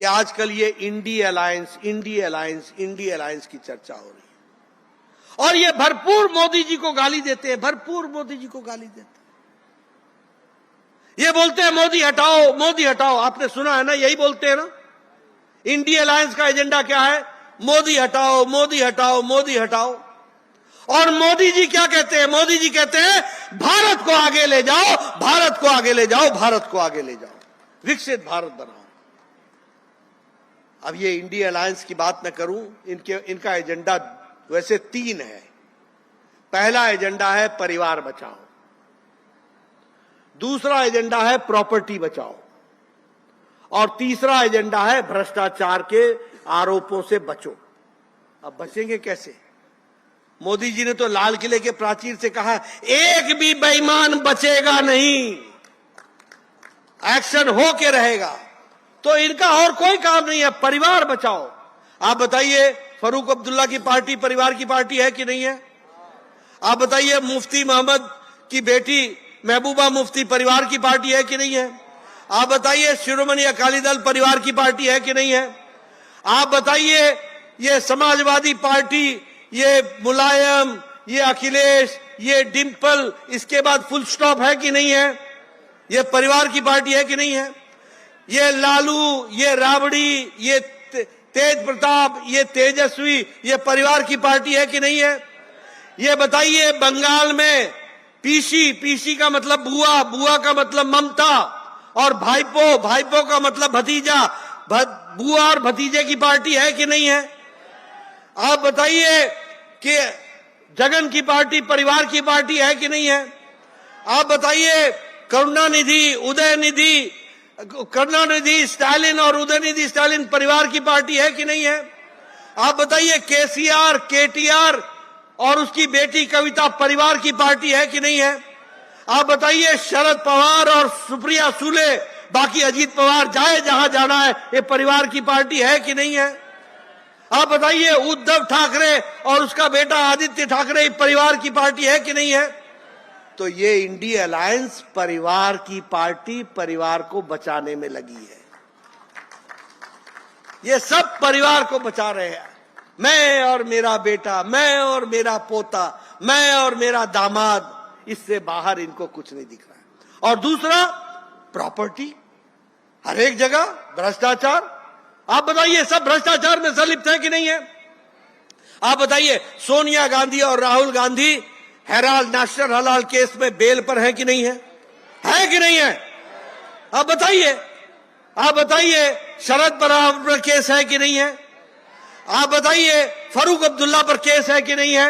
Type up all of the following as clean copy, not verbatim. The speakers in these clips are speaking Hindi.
कि आजकल ये इंडी अलायंस की चर्चा हो रही है और ये भरपूर मोदी जी को गाली देते हैं, भरपूर मोदी जी को गाली देते हैं। ये बोलते हैं मोदी हटाओ, मोदी हटाओ। आपने सुना है ना, यही बोलते हैं ना। इंडी अलायंस का एजेंडा क्या है? मोदी हटाओ, मोदी हटाओ, मोदी हटाओ। और मोदी जी क्या कहते हैं? मोदी जी कहते हैं भारत को आगे ले जाओ, भारत को आगे ले जाओ, भारत को आगे ले जाओ, विकसित भारत बनाओ। अब ये इंडिया अलायंस की बात मैं करूं, इनका एजेंडा वैसे 3 है। पहला एजेंडा है परिवार बचाओ, दूसरा एजेंडा है प्रॉपर्टी बचाओ और तीसरा एजेंडा है भ्रष्टाचार के आरोपों से बचो। अब बचेंगे कैसे? मोदी जी ने तो लाल किले के प्राचीर से कहा एक भी बेईमान बचेगा नहीं, एक्शन हो के रहेगा। तो इनका और कोई काम नहीं है, परिवार बचाओ। आप बताइए, फारूक अब्दुल्ला की पार्टी परिवार की पार्टी है कि नहीं है? आप बताइए, मुफ्ती मोहम्मद की बेटी महबूबा मुफ्ती परिवार की पार्टी है कि नहीं है? आप बताइए, शिरोमणि अकाली दल परिवार की पार्टी है कि नहीं है? आप बताइए, ये समाजवादी पार्टी, ये मुलायम, ये अखिलेश, ये डिंपल, इसके बाद फुल स्टॉप है कि नहीं है? ये परिवार की पार्टी है कि नहीं है? ये लालू, ये राबड़ी, ये तेज प्रताप, ये तेजस्वी, ये परिवार की पार्टी है कि नहीं है? ये बताइए, बंगाल में पीसी का मतलब बुआ, बुआ का मतलब ममता और भाईपो, भाईपो का मतलब भतीजा, बुआ और भतीजे की पार्टी है कि नहीं है? आप बताइए कि जगन की पार्टी परिवार की पार्टी है कि नहीं है? आप बताइए, करुणानिधि स्टालिन और उदयनिधि स्टालिन परिवार की पार्टी है कि नहीं है? आप बताइए, केसीआर, केटीआर और उसकी बेटी कविता परिवार की पार्टी है कि नहीं है? आप बताइए, शरद पवार और सुप्रिया सुले, बाकी अजीत पवार जाए जहां जाना है, ये परिवार की पार्टी है कि नहीं है? आप बताइए, उद्धव ठाकरे और उसका बेटा आदित्य ठाकरे परिवार की पार्टी है कि नहीं है? तो ये इंडिया अलायंस परिवार की पार्टी, परिवार को बचाने में लगी है। ये सब परिवार को बचा रहे हैं। मैं और मेरा बेटा, मैं और मेरा पोता, मैं और मेरा दामाद, इससे बाहर इनको कुछ नहीं दिख रहा है। और दूसरा, प्रॉपर्टी, हर एक जगह भ्रष्टाचार। आप बताइए, सब भ्रष्टाचार में संलिप्त है कि नहीं है? आप बताइए, सोनिया गांधी और राहुल गांधी हेराल्ड नेशनल हलाल केस में बेल पर है कि नहीं है? है कि नहीं है? आप बताइए, आप बताइए, शरद पवार पर केस है कि नहीं है? आप बताइए, फारूक अब्दुल्ला पर केस है कि नहीं है?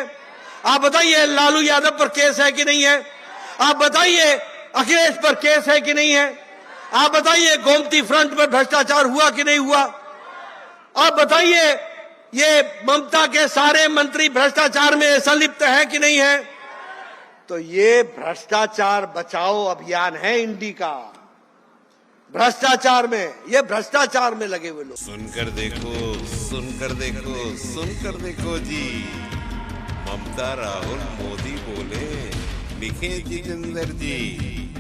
आप बताइए, लालू यादव पर केस है कि नहीं है? आप बताइए, अखिलेश पर केस है कि नहीं है? आप बताइए, गोमती फ्रंट पर भ्रष्टाचार हुआ कि नहीं हुआ? आप बताइए, ये ममता के सारे मंत्री भ्रष्टाचार में संलिप्त है कि नहीं है? तो ये भ्रष्टाचार बचाओ अभियान है इंडी का। भ्रष्टाचार में, ये भ्रष्टाचार में लगे हुए लोग। सुनकर देखो, सुनकर देखो, सुनकर देखो जी। ममता, राहुल, मोदी बोले, लिखे जितेंद्र जी।